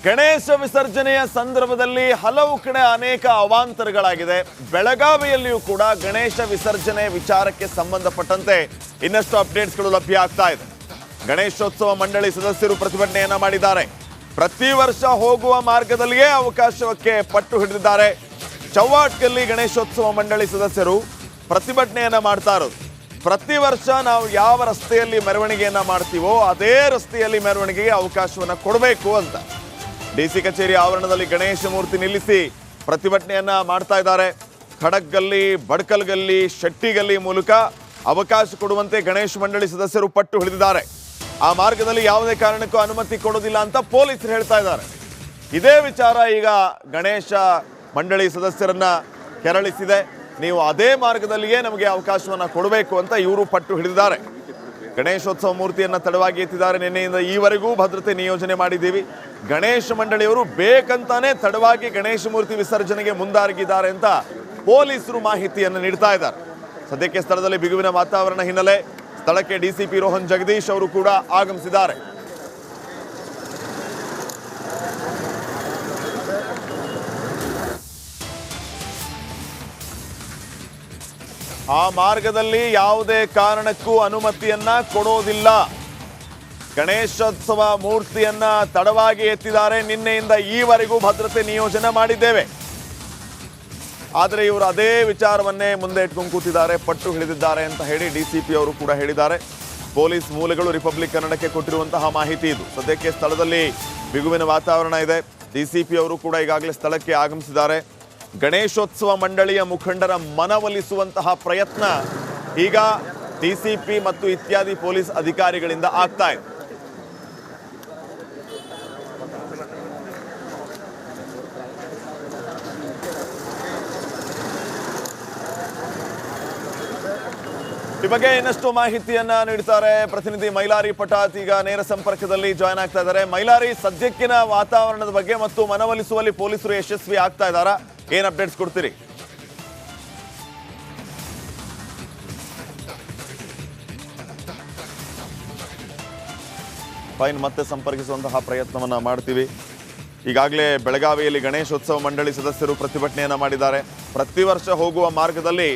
ಗಣೇಶ ವಿಸರ್ಜನೆಯ ಸಂದರ್ಭದಲ್ಲಿ ಹಲವು ಕಡೆ ಅನೇಕ ಅವಾಂತರಗಳಾಗಿದೆ. ಬೆಳಗಾವಿಯಲ್ಲಿಯೂ ಕೂಡ ಗಣೇಶ ವಿಸರ್ಜನೆ ವಿಚಾರಕ್ಕೆ ಸಂಬಂಧಪಟ್ಟಂತೆ ಇನ್ನಷ್ಟು ಅಪ್ಡೇಟ್ಸ್ಗಳು ಲಭ್ಯ ಆಗ್ತಾ ಇದೆ. ಗಣೇಶೋತ್ಸವ ಮಂಡಳಿ ಸದಸ್ಯರು ಪ್ರತಿಭಟನೆಯನ್ನ ಮಾಡಿದ್ದಾರೆ. ಪ್ರತಿ ವರ್ಷ ಹೋಗುವ ಮಾರ್ಗದಲ್ಲಿಯೇ ಅವಕಾಶಕ್ಕೆ ಪಟ್ಟು ಹಿಡಿದಿದ್ದಾರೆ. ಚವ್ವಾಟ್ಗಲ್ಲಿ ಗಣೇಶೋತ್ಸವ ಮಂಡಳಿ ಸದಸ್ಯರು ಪ್ರತಿಭಟನೆಯನ್ನ ಮಾಡ್ತಾ ಇರೋದು. ಪ್ರತಿ ವರ್ಷ ನಾವು ಯಾವ ರಸ್ತೆಯಲ್ಲಿ ಮೆರವಣಿಗೆಯನ್ನ ಮಾಡ್ತೀವೋ ಅದೇ ರಸ್ತೆಯಲ್ಲಿ ಮೆರವಣಿಗೆಗೆ ಅವಕಾಶವನ್ನ ಕೊಡಬೇಕು ಅಂತ ಡಿಸಿ ಕಚೇರಿ ಆವರಣದಲ್ಲಿ ಗಣೇಶ ಮೂರ್ತಿ ನಿಲ್ಲಿಸಿ ಪ್ರತಿಭಟನೆಯನ್ನ ಮಾಡ್ತಾ ಇದ್ದಾರೆ. ಖಡಕ್ಗಲ್ಲಿ, ಬಡ್ಕಲ್ಗಲ್ಲಿ, ಶೆಟ್ಟಿಗಲ್ಲಿ ಮೂಲಕ ಅವಕಾಶ ಕೊಡುವಂತೆ ಗಣೇಶ ಮಂಡಳಿ ಸದಸ್ಯರು ಪಟ್ಟು ಹಿಡಿದಿದ್ದಾರೆ. ಆ ಮಾರ್ಗದಲ್ಲಿ ಯಾವುದೇ ಕಾರಣಕ್ಕೂ ಅನುಮತಿ ಕೊಡೋದಿಲ್ಲ ಅಂತ ಪೊಲೀಸರು ಹೇಳ್ತಾ ಇದ್ದಾರೆ. ಇದೇ ವಿಚಾರ ಈಗ ಗಣೇಶ ಮಂಡಳಿ ಸದಸ್ಯರನ್ನ ಕೆರಳಿಸಿದೆ. ನೀವು ಅದೇ ಮಾರ್ಗದಲ್ಲಿಯೇ ನಮಗೆ ಅವಕಾಶವನ್ನ ಕೊಡಬೇಕು ಅಂತ ಇವರು ಪಟ್ಟು ಹಿಡಿದಿದ್ದಾರೆ. ಗಣೇಶೋತ್ಸವ ಮೂರ್ತಿಯನ್ನ ತಡವಾಗಿ ಎತ್ತಿದ್ದಾರೆ. ನಿನ್ನೆಯಿಂದ ಈವರೆಗೂ ಭದ್ರತೆ ನಿಯೋಜನೆ ಮಾಡಿದ್ದೀವಿ. ಗಣೇಶ ಮಂಡಳಿಯವರು ಬೇಕಂತಾನೆ ತಡವಾಗಿ ಗಣೇಶ ಮೂರ್ತಿ ವಿಸರ್ಜನೆಗೆ ಮುಂದಾಗಿದ್ದಾರೆ ಅಂತ ಪೊಲೀಸರು ಮಾಹಿತಿಯನ್ನು ನೀಡ್ತಾ ಇದ್ದಾರೆ. ಸದ್ಯಕ್ಕೆ ಸ್ಥಳದಲ್ಲಿ ಬಿಗುವಿನ ವಾತಾವರಣ ಹಿನ್ನೆಲೆ ಸ್ಥಳಕ್ಕೆ ಡಿಸಿಪಿ ರೋಹನ್ ಜಗದೀಶ್ ಅವರು ಕೂಡ ಆಗಮಿಸಿದ್ದಾರೆ. ಆ ಮಾರ್ಗದಲ್ಲಿ ಯಾವುದೇ ಕಾರಣಕ್ಕೂ ಅನುಮತಿಯನ್ನ ಕೊಡೋದಿಲ್ಲ. ಗಣೇಶೋತ್ಸವ ಮೂರ್ತಿಯನ್ನ ತಡವಾಗಿ ಎತ್ತಿದ್ದಾರೆ. ನಿನ್ನೆಯಿಂದ ಈವರೆಗೂ ಭದ್ರತೆ ನಿಯೋಜನೆ ಮಾಡಿದ್ದೇವೆ. ಆದರೆ ಇವರು ಅದೇ ವಿಚಾರವನ್ನೇ ಮುಂದೆ ಇಟ್ಕೊಂಡು ಕೂತಿದ್ದಾರೆ, ಪಟ್ಟು ಹಿಡಿದಿದ್ದಾರೆ ಅಂತ ಹೇಳಿ ಡಿಸಿಪಿ ಅವರು ಕೂಡ ಹೇಳಿದ್ದಾರೆ. ಪೊಲೀಸ್ ಮೂಲಗಳು ರಿಪಬ್ಲಿಕ್ ಕನ್ನಡಕ್ಕೆ ಕೊಟ್ಟಿರುವಂತಹ ಮಾಹಿತಿ ಇದು. ಸದ್ಯಕ್ಕೆ ಸ್ಥಳದಲ್ಲಿ ಬಿಗುವಿನ ವಾತಾವರಣ ಇದೆ. ಡಿಸಿಪಿ ಅವರು ಕೂಡ ಈಗಾಗಲೇ ಸ್ಥಳಕ್ಕೆ ಆಗಮಿಸಿದ್ದಾರೆ. ಗಣೇಶೋತ್ಸವ ಮಂಡಳಿಯ ಮುಖಂಡರ ಮನವೊಲಿಸುವಂತಹ ಪ್ರಯತ್ನ ಈಗ ಡಿಸಿಪಿ ಮತ್ತು ಇತ್ಯಾದಿ ಪೊಲೀಸ್ ಅಧಿಕಾರಿಗಳಿಂದ ಆಗ್ತಾ ಇದೆ. ಈ ಬಗ್ಗೆ ಇನ್ನಷ್ಟು ಮಾಹಿತಿಯನ್ನ ನೀಡ್ತಾರೆ ಪ್ರತಿನಿಧಿ ಮೈಲಾರಿ ಪಟಾತ್. ಈಗ ನೇರ ಸಂಪರ್ಕದಲ್ಲಿ ಜಾಯ್ನ್ ಆಗ್ತಾ ಇದ್ದಾರೆ. ಮೈಲಾರಿ, ಸದ್ಯಕ್ಕಿನ ವಾತಾವರಣದ ಬಗ್ಗೆ ಮತ್ತು ಮನವೊಲಿಸುವಲ್ಲಿ ಪೊಲೀಸರು ಯಶಸ್ವಿ ಆಗ್ತಾ ಇದ್ದಾರಾ? ಏನ್ ಅಪ್ಡೇಟ್ಸ್ ಕೊಡ್ತೀರಿ? ಫೈನ್, ಮತ್ತೆ ಸಂಪರ್ಕಿಸುವಂತಹ ಪ್ರಯತ್ನವನ್ನ ಮಾಡ್ತೀವಿ. ಈಗಾಗಲೇ ಬೆಳಗಾವಿಯಲ್ಲಿ ಗಣೇಶೋತ್ಸವ ಮಂಡಳಿ ಸದಸ್ಯರು ಪ್ರತಿಭಟನೆಯನ್ನ ಮಾಡಿದ್ದಾರೆ. ಪ್ರತಿ ವರ್ಷ ಹೋಗುವ ಮಾರ್ಗದಲ್ಲಿ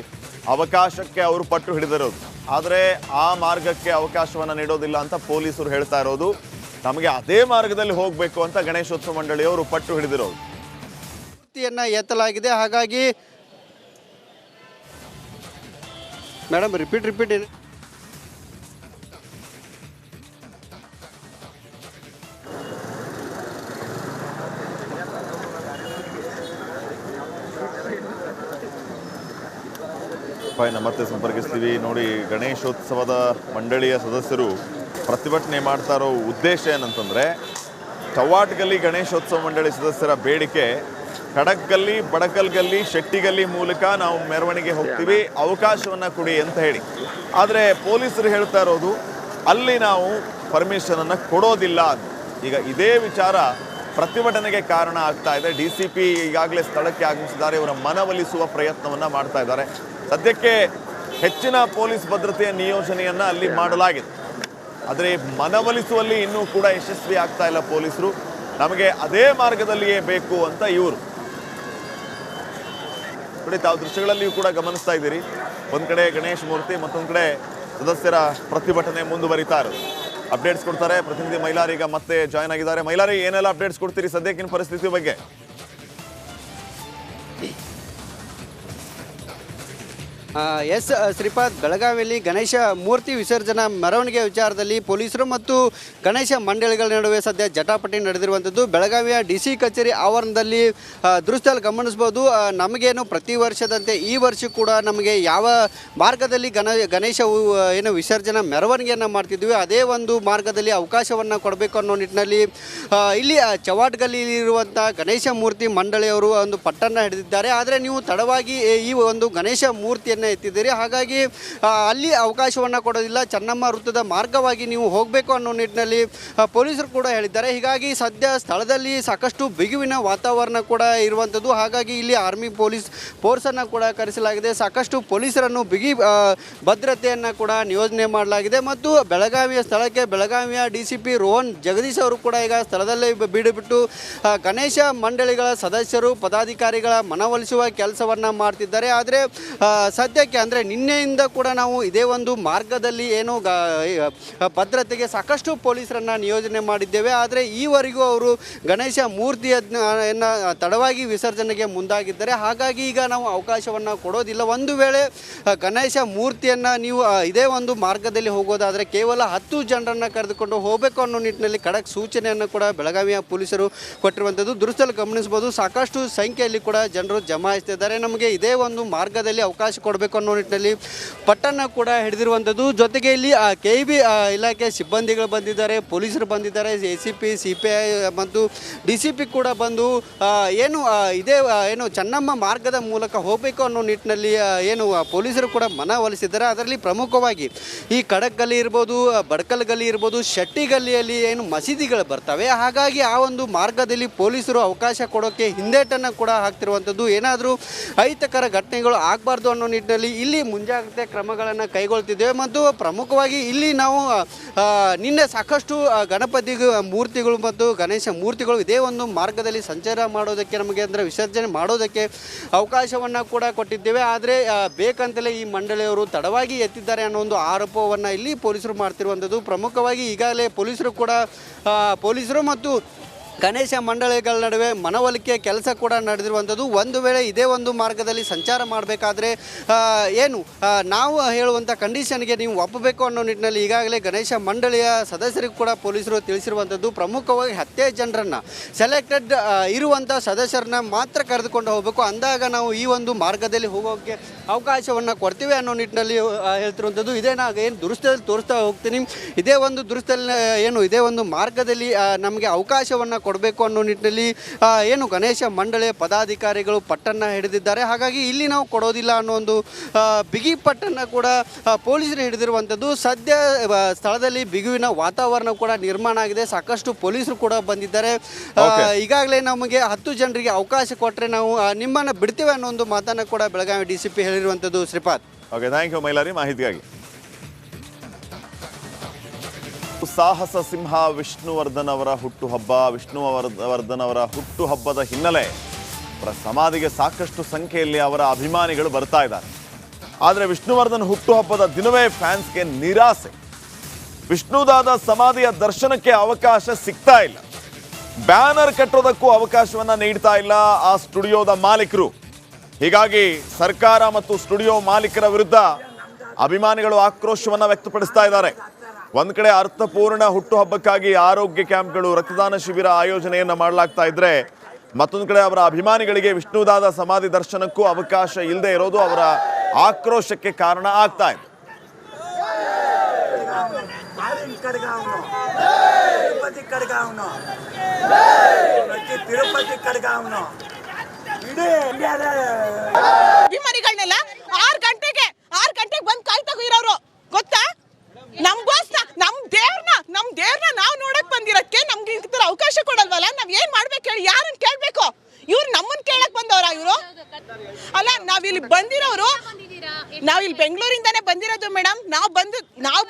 ಅವಕಾಶಕ್ಕೆ ಅವರು ಪಟ್ಟು ಹಿಡಿದಿರೋದು. ಆದರೆ ಆ ಮಾರ್ಗಕ್ಕೆ ಅವಕಾಶವನ್ನ ನೀಡೋದಿಲ್ಲ ಅಂತ ಪೊಲೀಸರು ಹೇಳ್ತಾ ಇರೋದು. ನಮಗೆ ಅದೇ ಮಾರ್ಗದಲ್ಲಿ ಹೋಗಬೇಕು ಅಂತ ಗಣೇಶೋತ್ಸವ ಮಂಡಳಿಯವರು ಪಟ್ಟು ಹಿಡಿದಿರೋದು. ಎತ್ತಲಾಗಿದೆ. ಹಾಗಾಗಿ ಮೇಡಮ್ ರಿಪೀಟ್ ಫೈನ್, ಮತ್ತೆ ಸಂಪರ್ಕಿಸ್ತೀವಿ. ನೋಡಿ, ಗಣೇಶೋತ್ಸವದ ಮಂಡಳಿಯ ಸದಸ್ಯರು ಪ್ರತಿಭಟನೆ ಮಾಡ್ತಾ ಇರೋ ಉದ್ದೇಶ ಏನಂತಂದರೆ, ಚವ್ವಾಟ್ಗಲ್ಲಿ ಗಣೇಶೋತ್ಸವ ಮಂಡಳಿ ಸದಸ್ಯರ ಬೇಡಿಕೆ ಖಡಕ್ಗಲ್ಲಿ, ಬಡಕಲ್ಗಲ್ಲಿ, ಶೆಟ್ಟಿಗಲ್ಲಿ ಮೂಲಕ ನಾವು ಮೆರವಣಿಗೆ ಹೋಗ್ತೀವಿ, ಅವಕಾಶವನ್ನು ಕೊಡಿ ಅಂತ ಹೇಳಿ. ಆದರೆ ಪೊಲೀಸರು ಹೇಳ್ತಾ ಇರೋದು ಅಲ್ಲಿ ನಾವು ಪರ್ಮಿಷನನ್ನು ಕೊಡೋದಿಲ್ಲ ಅಂತ. ಈಗ ಇದೇ ವಿಚಾರ ಪ್ರತಿಭಟನೆಗೆ ಕಾರಣ ಆಗ್ತಾ ಇದೆ. ಡಿಸಿಪಿ ಈಗಾಗಲೇ ಸ್ಥಳಕ್ಕೆ ಆಗಮಿಸಿದ್ದಾರೆ. ಇವರ ಮನವೊಲಿಸುವ ಪ್ರಯತ್ನವನ್ನು ಮಾಡ್ತಾ ಇದ್ದಾರೆ. ಸದ್ಯಕ್ಕೆ ಹೆಚ್ಚಿನ ಪೊಲೀಸ್ ಭದ್ರತೆಯ ನಿಯೋಜನೆಯನ್ನು ಅಲ್ಲಿ ಮಾಡಲಾಗಿದೆ. ಆದರೆ ಮನವೊಲಿಸುವಲ್ಲಿ ಇನ್ನೂ ಕೂಡ ಯಶಸ್ವಿ ಆಗ್ತಾ ಇಲ್ಲ ಪೊಲೀಸರು. ನಮಗೆ ಅದೇ ಮಾರ್ಗದಲ್ಲಿಯೇ ಬೇಕು ಅಂತ ಇವರು ನೋಡಿ, ತಾವು ದೃಶ್ಯಗಳಲ್ಲಿಯೂ ಕೂಡ ಗಮನಿಸ್ತಾ ಇದ್ದೀರಿ. ಒಂದು ಕಡೆ ಗಣೇಶ ಮೂರ್ತಿ, ಮತ್ತೊಂದು ಕಡೆ ಸದಸ್ಯರ ಪ್ರತಿಭಟನೆ ಮುಂದುವರಿತಾ ಇರೋದು. ಅಪ್ಡೇಟ್ಸ್ ಕೊಡ್ತಾರೆ ಪ್ರತಿನಿಧಿ ಮೈಲಾರಿ. ಈಗ ಮತ್ತೆ ಜಾಯ್ನ್ ಆಗಿದ್ದಾರೆ. ಮೈಲಾರಿ, ಏನೆಲ್ಲ ಅಪ್ಡೇಟ್ಸ್ ಕೊಡ್ತೀರಿ ಸದ್ಯಕ್ಕಿನ ಪರಿಸ್ಥಿತಿ ಬಗ್ಗೆ? ಎಸ್ ಶ್ರೀಪಾದ್, ಬೆಳಗಾವಿಯಲ್ಲಿ ಗಣೇಶ ಮೂರ್ತಿ ವಿಸರ್ಜನಾ ಮೆರವಣಿಗೆ ವಿಚಾರದಲ್ಲಿ ಪೊಲೀಸರು ಮತ್ತು ಗಣೇಶ ಮಂಡಳಿಗಳ ನಡುವೆ ಸದ್ಯ ಜಟಾಪಟಿ ನಡೆದಿರುವಂಥದ್ದು. ಬೆಳಗಾವಿಯ ಡಿಸಿ ಕಚೇರಿ ಆವರಣದಲ್ಲಿ ದೃಶ್ಯದಲ್ಲಿ ಗಮನಿಸ್ಬೋದು. ನಮಗೇನು ಪ್ರತಿ ವರ್ಷದಂತೆ ಈ ವರ್ಷ ಕೂಡ ನಮಗೆ ಯಾವ ಮಾರ್ಗದಲ್ಲಿ ಗಣೇಶ ಏನು ವಿಸರ್ಜನಾ ಮೆರವಣಿಗೆಯನ್ನು ಮಾಡ್ತಿದ್ವಿ ಅದೇ ಒಂದು ಮಾರ್ಗದಲ್ಲಿ ಅವಕಾಶವನ್ನು ಕೊಡಬೇಕು ಅನ್ನೋ ನಿಟ್ಟಿನಲ್ಲಿ ಇಲ್ಲಿ ಚವ್ವಾಟ್ಗಲ್ಲಿ ಇರುವಂಥ ಗಣೇಶ ಮೂರ್ತಿ ಮಂಡಳಿಯವರು ಒಂದು ಪಟ್ಟನ್ನು ಹಿಡಿದಿದ್ದಾರೆ. ಆದರೆ ನೀವು ತಡವಾಗಿ ಈ ಒಂದು ಗಣೇಶ ಮೂರ್ತಿಯನ್ನು ಹೆಜ್ಜೆಯನ್ನು ಎತ್ತಿದ್ದೀರಿ. ಹಾಗಾಗಿ ಅಲ್ಲಿ ಅವಕಾಶವನ್ನು ಕೊಡೋದಿಲ್ಲ, ಚೆನ್ನಮ್ಮ ವೃತ್ತದ ಮಾರ್ಗವಾಗಿ ನೀವು ಹೋಗಬೇಕು ಅನ್ನೋ ನಿಟ್ಟಿನಲ್ಲಿ ಪೊಲೀಸರು ಕೂಡ ಹೇಳಿದ್ದಾರೆ. ಹೀಗಾಗಿ ಸದ್ಯ ಸ್ಥಳದಲ್ಲಿ ಸಾಕಷ್ಟು ಬಿಗುವಿನ ವಾತಾವರಣ ಕೂಡ ಇರುವಂಥದ್ದು. ಹಾಗಾಗಿ ಇಲ್ಲಿ ಆರ್ಮಿ ಪೊಲೀಸ್ ಫೋರ್ಸನ್ನು ಕೂಡ ಕರೆಸಲಾಗಿದೆ. ಸಾಕಷ್ಟು ಪೊಲೀಸರನ್ನು ಬಿಗಿ ಭದ್ರತೆಯನ್ನು ಕೂಡ ನಿಯೋಜನೆ ಮಾಡಲಾಗಿದೆ. ಮತ್ತು ಬೆಳಗಾವಿಯ ಸ್ಥಳಕ್ಕೆ ಬೆಳಗಾವಿಯ DCP ರೋಹನ್ ಜಗದೀಶ್ ಅವರು ಕೂಡ ಈಗ ಸ್ಥಳದಲ್ಲೇ ಬೀಡುಬಿಟ್ಟು ಗಣೇಶ ಮಂಡಳಿಗಳ ಸದಸ್ಯರು ಪದಾಧಿಕಾರಿಗಳ ಮನವೊಲಿಸುವ ಕೆಲಸವನ್ನು ಮಾಡ್ತಿದ್ದಾರೆ. ಆದರೆ ಸದ್ಯಕ್ಕೆ ಅಂದರೆ ನಿನ್ನೆಯಿಂದ ಕೂಡ ನಾವು ಇದೇ ಒಂದು ಮಾರ್ಗದಲ್ಲಿ ಏನು ಭದ್ರತೆಗೆ ಸಾಕಷ್ಟು ಪೊಲೀಸರನ್ನು ನಿಯೋಜನೆ ಮಾಡಿದ್ದೇವೆ. ಆದರೆ ಈವರೆಗೂ ಅವರು ಗಣೇಶ ಮೂರ್ತಿಯನ್ನು ತಡವಾಗಿ ವಿಸರ್ಜನೆಗೆ ಮುಂದಾಗಿದ್ದಾರೆ. ಹಾಗಾಗಿ ಈಗ ನಾವು ಅವಕಾಶವನ್ನು ಕೊಡೋದಿಲ್ಲ. ಒಂದು ವೇಳೆ ಗಣೇಶ ಮೂರ್ತಿಯನ್ನು ನೀವು ಇದೇ ಒಂದು ಮಾರ್ಗದಲ್ಲಿ ಹೋಗೋದಾದರೆ ಕೇವಲ 10 ಜನರನ್ನು ಕರೆದುಕೊಂಡು ಹೋಗಬೇಕು ಅನ್ನೋ ನಿಟ್ಟಿನಲ್ಲಿ ಖಡಕ್ ಸೂಚನೆಯನ್ನು ಕೂಡ ಬೆಳಗಾವಿಯ ಪೊಲೀಸರು ಕೊಟ್ಟಿರುವಂಥದ್ದು ದೃಶ್ಯದಲ್ಲಿ ಗಮನಿಸಬಹುದು. ಸಾಕಷ್ಟು ಸಂಖ್ಯೆಯಲ್ಲಿ ಕೂಡ ಜನರು ಜಮಾಯಿಸ್ತಿದ್ದಾರೆ. ನಮಗೆ ಇದೇ ಒಂದು ಮಾರ್ಗದಲ್ಲಿ ಅವಕಾಶ ಕೊಡಬೇಕು ಅನ್ನೋ ನಿಟ್ಟಿನಲ್ಲಿ ಪಟ್ಟನ್ನು ಕೂಡ ಹಿಡಿದಿರುವಂಥದ್ದು. ಜೊತೆಗೆ ಇಲ್ಲಿ KIB ಇಲಾಖೆ ಸಿಬ್ಬಂದಿಗಳು ಬಂದಿದ್ದಾರೆ, ಪೊಲೀಸರು ಬಂದಿದ್ದಾರೆ, ACP CPI ಮತ್ತು DCP ಕೂಡ ಬಂದು ಏನು ಚೆನ್ನಮ್ಮ ಮಾರ್ಗದ ಮೂಲಕ ಹೋಗಬೇಕು ಅನ್ನೋ ನಿಟ್ಟಿನಲ್ಲಿ ಪೊಲೀಸರು ಕೂಡ ಮನವೊಲಿಸಿದ್ದಾರೆ. ಅದರಲ್ಲಿ ಪ್ರಮುಖವಾಗಿ ಈ ಖಡಕ್ ಗಲ್ಲಿ ಇರ್ಬೋದು, ಬಡ್ಕಲ್ ಗಲ್ಲಿ ಇರ್ಬೋದು, ಶೆಟ್ಟಿ ಗಲ್ಲಿಯಲ್ಲಿ ಏನು ಮಸೀದಿಗಳು ಬರ್ತವೆ. ಹಾಗಾಗಿ ಆ ಒಂದು ಮಾರ್ಗದಲ್ಲಿ ಪೊಲೀಸರು ಅವಕಾಶ ಕೊಡೋಕ್ಕೆ ಹಿಂದೇಟನ್ನು ಕೂಡ ಹಾಕ್ತಿರುವಂಥದ್ದು. ಏನಾದರೂ ಅಹಿತಕರ ಘಟನೆಗಳು ಆಗಬಾರ್ದು ಅನ್ನೋ ನಿಟ್ಟಿನಲ್ಲಿ ಇಲ್ಲಿ ಮುಂಜಾಗ್ರತೆ ಕ್ರಮಗಳನ್ನು ಕೈಗೊಳ್ತಿದ್ದೇವೆ. ಮತ್ತು ಪ್ರಮುಖವಾಗಿ ಇಲ್ಲಿ ನಾವು ನಿನ್ನೆ ಸಾಕಷ್ಟು ಗಣಪತಿ ಮೂರ್ತಿಗಳು ಮತ್ತು ಗಣೇಶ ಮೂರ್ತಿಗಳು ಇದೇ ಒಂದು ಮಾರ್ಗದಲ್ಲಿ ಸಂಚಾರ ಮಾಡೋದಕ್ಕೆ ನಮಗೆ ಅಂದರೆ ವಿಸರ್ಜನೆ ಮಾಡೋದಕ್ಕೆ ಅವಕಾಶವನ್ನು ಕೂಡ ಕೊಟ್ಟಿದ್ದೇವೆ. ಆದರೆ ಬೇಕಂತಲೇ ಈ ಮಂಡಳಿಯವರು ತಡವಾಗಿ ಎತ್ತಿದ್ದಾರೆ ಅನ್ನೋ ಒಂದು ಆರೋಪವನ್ನು ಇಲ್ಲಿ ಪೊಲೀಸರು ಮಾಡ್ತಿರುವಂಥದ್ದು. ಪ್ರಮುಖವಾಗಿ ಈಗಾಗಲೇ ಪೊಲೀಸರು ಮತ್ತು ಗಣೇಶ ಮಂಡಳಿಗಳ ನಡುವೆ ಮನವೊಲಿಕೆ ಕೆಲಸ ಕೂಡ ನಡೆದಿರುವಂಥದ್ದು. ಒಂದು ವೇಳೆ ಇದೇ ಒಂದು ಮಾರ್ಗದಲ್ಲಿ ಸಂಚಾರ ಮಾಡಬೇಕಾದ್ರೆ ನಾವು ಹೇಳುವಂಥ ಕಂಡೀಷನ್ಗೆ ನೀವು ಒಪ್ಪಬೇಕು ಅನ್ನೋ ನಿಟ್ಟಿನಲ್ಲಿ ಈಗಾಗಲೇ ಗಣೇಶ ಮಂಡಳಿಯ ಸದಸ್ಯರಿಗೂ ಕೂಡ ಪೊಲೀಸರು ತಿಳಿಸಿರುವಂಥದ್ದು. ಪ್ರಮುಖವಾಗಿ 10 ಜನರನ್ನು ಸೆಲೆಕ್ಟೆಡ್ ಇರುವಂಥ ಸದಸ್ಯರನ್ನ ಮಾತ್ರ ಕರೆದುಕೊಂಡು ಹೋಗಬೇಕು. ಅಂದಾಗ ನಾವು ಈ ಒಂದು ಮಾರ್ಗದಲ್ಲಿ ಹೋಗೋಕ್ಕೆ ಅವಕಾಶವನ್ನು ಕೊಡ್ತೀವಿ ಅನ್ನೋ ನಿಟ್ಟಿನಲ್ಲಿ ಹೇಳ್ತಿರುವಂಥದ್ದು. ಏನು ದುರಸ್ಥದಲ್ಲಿ ತೋರಿಸ್ತಾ ಹೋಗ್ತೀನಿ. ಇದೇ ಒಂದು ಮಾರ್ಗದಲ್ಲಿ ನಮಗೆ ಅವಕಾಶವನ್ನು ಕೊಡಬೇಕು ಅನ್ನೋ ನಿಟ್ಟಿನಲ್ಲಿ ಗಣೇಶ ಮಂಡಳಿಯ ಪದಾಧಿಕಾರಿಗಳು ಪಟ್ಟನ್ನು ಹಿಡಿದಿದ್ದಾರೆ. ಹಾಗಾಗಿ ಇಲ್ಲಿ ನಾವು ಕೊಡೋದಿಲ್ಲ ಅನ್ನೋ ಒಂದು ಬಿಗಿ ಪಟ್ಟನ್ನು ಕೂಡ ಪೊಲೀಸರು ಹಿಡಿದಿರುವಂಥದ್ದು. ಸದ್ಯ ಸ್ಥಳದಲ್ಲಿ ಬಿಗುವಿನ ವಾತಾವರಣ ಕೂಡ ನಿರ್ಮಾಣ ಆಗಿದೆ. ಸಾಕಷ್ಟು ಪೊಲೀಸರು ಕೂಡ ಬಂದಿದ್ದಾರೆ. ಈಗಾಗಲೇ ನಮಗೆ 10 ಜನರಿಗೆ ಅವಕಾಶ ಕೊಟ್ಟರೆ ನಾವು ನಿಮ್ಮನ್ನು ಬಿಡ್ತೇವೆ ಅನ್ನೋ ಒಂದು ಮಾತನ್ನು ಕೂಡ ಬೆಳಗಾವಿ DCP ಹೇಳಿರುವಂಥದ್ದು. Shripad, okay, thank you Mailari ಮಾಹಿತಿಗಾಗಿ. ಸಾಹಸ ಸಿಂಹ ವಿಷ್ಣುವರ್ಧನ್ ಅವರ ಹುಟ್ಟುಹಬ್ಬ. ವಿಷ್ಣುವರ್ಧನ್ ಅವರ ಹುಟ್ಟುಹಬ್ಬದ ಹಿನ್ನೆಲೆ ಅವರ ಸಮಾಧಿಗೆ ಸಾಕಷ್ಟು ಸಂಖ್ಯೆಯಲ್ಲಿ ಅವರ ಅಭಿಮಾನಿಗಳು ಬರ್ತಾ ಇದ್ದಾರೆ. ಆದರೆ ವಿಷ್ಣುವರ್ಧನ್ ಹುಟ್ಟುಹಬ್ಬದ ದಿನವೇ ಫ್ಯಾನ್ಸ್ಗೆ ನಿರಾಸೆ. ವಿಷ್ಣುದಾದ ಸಮಾಧಿಯ ದರ್ಶನಕ್ಕೆ ಅವಕಾಶ ಸಿಗ್ತಾ ಇಲ್ಲ. ಬ್ಯಾನರ್ ಕಟ್ಟೋದಕ್ಕೂ ಅವಕಾಶವನ್ನ ನೀಡ್ತಾ ಇಲ್ಲ ಆ ಸ್ಟುಡಿಯೋದ ಮಾಲೀಕರು. ಹೀಗಾಗಿ ಸರ್ಕಾರ ಮತ್ತು ಸ್ಟುಡಿಯೋ ಮಾಲೀಕರ ವಿರುದ್ಧ ಅಭಿಮಾನಿಗಳು ಆಕ್ರೋಶವನ್ನ ವ್ಯಕ್ತಪಡಿಸ್ತಾ ಇದ್ದಾರೆ. ಒಂದ್ ಕಡೆ ಅರ್ಥಪೂರ್ಣ ಹುಟ್ಟುಹಬ್ಬಕ್ಕಾಗಿ ಆರೋಗ್ಯ ಕ್ಯಾಂಪ್ಗಳು, ರಕ್ತದಾನ ಶಿಬಿರ ಆಯೋಜನೆಯನ್ನ ಮಾಡಲಾಗ್ತಾ ಇದ್ರೆ, ಮತ್ತೊಂದು ಕಡೆ ಅವರ ಅಭಿಮಾನಿಗಳಿಗೆ ವಿಷ್ಣುದಾದ ಸಮಾಧಿ ದರ್ಶನಕ್ಕೂ ಅವಕಾಶ ಇಲ್ಲದೆ ಇರೋದು ಅವರ ಆಕ್ರೋಶಕ್ಕೆ ಕಾರಣ ಆಗ್ತಾ ಇದೆ. ಅಭಿಮಾನಿಗಳನ್ನೆಲ್ಲ 6 ಗಂಟೆಗೆ ಬಂದು ಕಾಯ್ತಾಗ ಇರೋರು ಗೊತ್ತಾ? ನಮ್ ದೇವ್ರನ್ನ ನಾವು ನೋಡಕ್ ಬಂದಿರಕ್ಕೆ ನಮ್ಗೆ ಈ ತರ ಅವಕಾಶ ಕೊಡಲ್ವಲ್ಲ. ನಾವ್ ಏನ್ ಮಾಡ್ಬೇಕು ಹೇಳಿ? ಯಾರನ್ನ ಕೇಳ್ಬೇಕು? ಇವ್ರು ನಮ್ಮನ್ನ ಕೇಳಕ್ ಬಂದವ್ರ? ಇವರು ಅಲ್ಲ, ನಾವಿಲ್ಲಿ ಬಂದಿರೋರು, ನಾವಿಲ್ಲಿ ಬೆಂಗಳೂರಿಂದಾನೇ ಬಂದಿರೋದು ಮೇಡಮ್. ನಾವು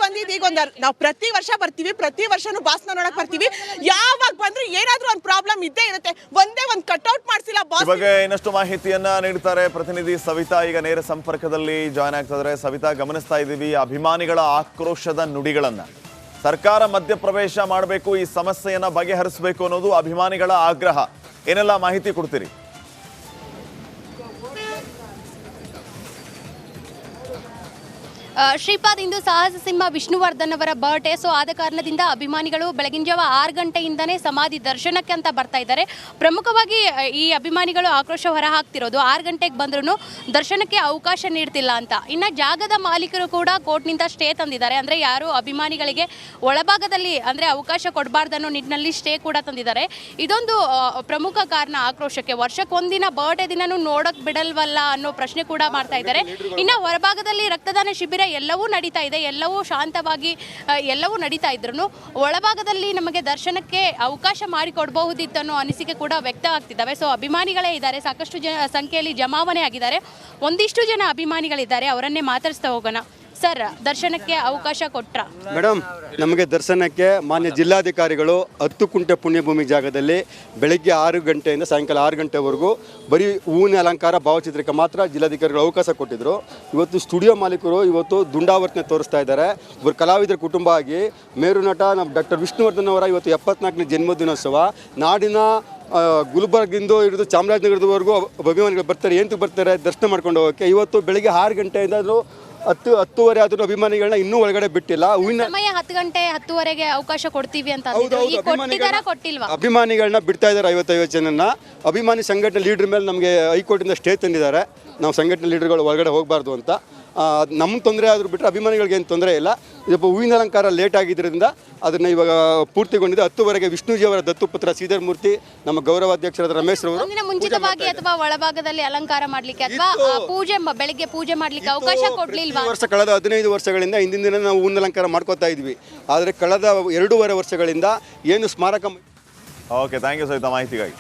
ಬಂದಿದ್ದು ಈಗ ನಾವು ಪ್ರತಿ ವರ್ಷ ಬರ್ತೀವಿ, ಪ್ರತಿ ವರ್ಷನೂ ಬಾಸ್ನ ನೋಡಕ್ ಬರ್ತೀವಿ. ಯಾವಾಗ ಬಂದ್ರು ಏನಾದ್ರೂ ಒಂದು ಪ್ರಾಬ್ಲಮ್ ಇದ್ದೇ ಇರುತ್ತೆ. ಒಂದೇ ಒಂದು ಕಟ್ಔಟ್ ಮಾಡಿಸಿಲ್ಲ ಬಾಸ್. ಬಗ್ಗೆ ಇನ್ನಷ್ಟು ಮಾಹಿತಿಯನ್ನ ನೀಡ್ತಾರೆ ಪ್ರತಿನಿಧಿ ಸವಿತಾ. ಈಗ ನೇರ ಸಂಪರ್ಕದಲ್ಲಿ ಜಾಯ್ನ್ ಆಗ್ತಿದ್ದಾರೆ. ಸವಿತಾ, ಗಮನಿಸ್ತಾ ಇದ್ದೀವಿ ಅಭಿಮಾನಿಗಳ ಆಕ್ರೋಶದ ನುಡಿಗಳನ್ನ. ಸರ್ಕಾರ ಮಧ್ಯಪ್ರವೇಶ ಮಾಡಬೇಕು, ಈ ಸಮಸ್ಯೆಯನ್ನ ಬಗೆಹರಿಸಬೇಕು ಅನ್ನೋದು ಅಭಿಮಾನಿಗಳ ಆಗ್ರಹ. ಏನೆಲ್ಲ ಮಾಹಿತಿ ಕೊಡ್ತೀರಿ? ಶ್ರೀಪಾದ್, ಇಂದು ಸಾಹಸ ಸಿಂಹ ವಿಷ್ಣುವರ್ಧನ್ ಅವರ ಬರ್ಡೇ. ಸೊ ಆದ ಕಾರಣದಿಂದ ಅಭಿಮಾನಿಗಳು ಬೆಳಗಿನ ಜಾವ 6 ಗಂಟೆಯಿಂದನೇ ಸಮಾಧಿ ದರ್ಶನಕ್ಕೆ ಅಂತ ಬರ್ತಾ ಇದ್ದಾರೆ. ಪ್ರಮುಖವಾಗಿ ಈ ಅಭಿಮಾನಿಗಳು ಆಕ್ರೋಶ ಹೊರಹಾಕ್ತಿರೋದು 6 ಗಂಟೆಗೆ ಬಂದ್ರೂ ದರ್ಶನಕ್ಕೆ ಅವಕಾಶ ನೀಡ್ತಿಲ್ಲ ಅಂತ. ಇನ್ನು ಜಾಗದ ಮಾಲೀಕರು ಕೂಡ ಕೋರ್ಟ್ನಿಂದ ಸ್ಟೇ ತಂದಿದ್ದಾರೆ. ಅಂದರೆ ಯಾರು ಅಭಿಮಾನಿಗಳಿಗೆ ಒಳಭಾಗದಲ್ಲಿ ಅಂದರೆ ಅವಕಾಶ ಕೊಡಬಾರ್ದನ್ನೋ ನಿಟ್ಟಿನಲ್ಲಿ ಸ್ಟೇ ಕೂಡ ತಂದಿದ್ದಾರೆ. ಇದೊಂದು ಪ್ರಮುಖ ಕಾರಣ ಆಕ್ರೋಶಕ್ಕೆ. ವರ್ಷಕ್ಕೊಂದಿನ ಬರ್ಡೇ ದಿನನೂ ನೋಡೋಕೆ ಬಿಡಲ್ವಲ್ಲ ಅನ್ನೋ ಪ್ರಶ್ನೆ ಕೂಡ ಮಾಡ್ತಾ ಇದ್ದಾರೆ. ಇನ್ನು ಹೊರಭಾಗದಲ್ಲಿ ರಕ್ತದಾನ ಶಿಬಿರ ಎಲ್ಲವೂ ನಡೀತಾ ಇದೆ, ಎಲ್ಲವೂ ಶಾಂತವಾಗಿ ಎಲ್ಲವೂ ನಡೀತಾ ಇದ್ರು ಒಳಭಾಗದಲ್ಲಿ ನಮಗೆ ದರ್ಶನಕ್ಕೆ ಅವಕಾಶ ಮಾಡಿಕೊಡಬಹುದಿತ್ತು ಅನ್ನೋ ಅನಿಸಿಕೆ ಕೂಡ ವ್ಯಕ್ತ ಆಗ್ತಿದ್ದಾವೆ. ಸೊ ಅಭಿಮಾನಿಗಳೇ ಇದ್ದಾರೆ, ಸಾಕಷ್ಟು ಸಂಖ್ಯೆಯಲ್ಲಿ ಜಮಾವಣೆ ಆಗಿದ್ದಾರೆ. ಒಂದಿಷ್ಟು ಜನ ಅಭಿಮಾನಿಗಳಿದ್ದಾರೆ, ಅವರನ್ನೇ ಮಾತಾಡಿಸ್ತಾ ಹೋಗೋಣ. ಸರ್, ದರ್ಶನಕ್ಕೆ ಅವಕಾಶ ಕೊಟ್ರ? ಮೇಡಮ್, ನಮಗೆ ದರ್ಶನಕ್ಕೆ ಮಾನ್ಯ ಜಿಲ್ಲಾಧಿಕಾರಿಗಳು 10 ಕುಂಟೆ ಪುಣ್ಯಭೂಮಿ ಜಾಗದಲ್ಲಿ ಬೆಳಗ್ಗೆ 6 ಗಂಟೆಯಿಂದ ಸಾಯಂಕಾಲ 6 ಗಂಟೆವರೆಗೂ ಬರೀ ಹೂವಿನ ಅಲಂಕಾರ ಭಾವಚಿತ್ರಕ್ಕೆ ಮಾತ್ರ ಜಿಲ್ಲಾಧಿಕಾರಿಗಳು ಅವಕಾಶ ಕೊಟ್ಟಿದ್ದರು. ಇವತ್ತು ಸ್ಟುಡಿಯೋ ಮಾಲೀಕರು ಇವತ್ತು ದುಂಡಾವರ್ತನೆ ತೋರಿಸ್ತಾ ಇದ್ದಾರೆ. ಒಬ್ಬರು ಕಲಾವಿದರ ಕುಟುಂಬ ಆಗಿ ಮೇರು ನಟ ನಮ್ಮ ಡಾಕ್ಟರ್ ವಿಷ್ಣುವರ್ಧನ್ ಅವರ ಇವತ್ತು 74ನೇ ಜನ್ಮದಿನೋತ್ಸವ. ನಾಡಿನ ಗುಲ್ಬರ್ಗಿಂದ ಹಿಡಿದು ಚಾಮರಾಜನಗರದವರೆಗೂ ಅಭಿಮಾನಿಗಳು ಬರ್ತಾರೆ. ಏನಕ್ಕೆ ಬರ್ತಾರೆ? ದರ್ಶನ ಮಾಡ್ಕೊಂಡು ಹೋಗೋಕ್ಕೆ. ಇವತ್ತು ಬೆಳಿಗ್ಗೆ 6 ಗಂಟೆಯಿಂದ 10-10:30 ಆದರೂ ಅಭಿಮಾನಿಗಳನ್ನ ಇನ್ನೂ ಒಳಗಡೆ ಬಿಟ್ಟಿಲ್ಲ. ಸಮಯ 10 ಗಂಟೆ 10:30ಗೆ ಅವಕಾಶ ಕೊಡ್ತೀವಿ ಅಂತ ಕೊಟ್ಟಿಲ್ವಾ? ಅಭಿಮಾನಿಗಳನ್ನ ಬಿಡ್ತಾ ಇದ್ದಾರೆ 55 ಜನನ. ಅಭಿಮಾನಿ ಸಂಘಟನೆ ಲೀಡರ್ ಮೇಲೆ ನಮಗೆ ಹೈಕೋರ್ಟಿಂದ ಸ್ಟೇ ತಂದಿದ್ದಾರೆ. ನಾವು ಸಂಘಟನೆ ಲೀಡರ್ಗಳು ಒಳಗಡೆ ಹೋಗಬಾರ್ದು ಅಂತ. ನಮ್ಗೆ ತೊಂದರೆ ಆದರೂ ಬಿಟ್ಟರೆ ಅಭಿಮಾನಿಗಳಿಗೆ ಏನು ತೊಂದರೆ ಇಲ್ಲ. ಇದು ಹೂವಿನ ಅಲಂಕಾರ ಲೇಟ್ ಆಗಿದ್ದರಿಂದ ಅದನ್ನು ಇವಾಗ ಪೂರ್ತಿಗೊಂಡಿದೆ. 10:00ವರೆಗೆ ವಿಷ್ಣುಜಿ ಅವರ ದತ್ತುಪುತ್ರ ಶ್ರೀಧರ್ ಮೂರ್ತಿ, ನಮ್ಮ ಗೌರವಾಧ್ಯಕ್ಷರಾದ ರಮೇಶ್ ಅವರು ಮುಂಚಿತವಾಗಿ ಅಥವಾ ಒಳಭಾಗದಲ್ಲಿ ಅಲಂಕಾರ ಮಾಡಲಿಕ್ಕೆ ಅಥವಾ ಬೆಳಗ್ಗೆ ಪೂಜೆ ಮಾಡಲಿಕ್ಕೆ ಅವಕಾಶ ಕೊಡಲಿಲ್ವಾ? ಕಳೆದ 15 ವರ್ಷಗಳಿಂದ ಹಿಂದಿನ ದಿನ ನಾವು ಹೂವಿನ ಅಲಂಕಾರ ಮಾಡ್ಕೋತಾ ಇದ್ವಿ. ಆದರೆ ಕಳೆದ 2.5 ವರ್ಷಗಳಿಂದ ಏನು ಸ್ಮಾರಕ. ಓಕೆ, ಥ್ಯಾಂಕ್ ಯು ಸಹಿತ ಮಾಹಿತಿಗಾಗಿ.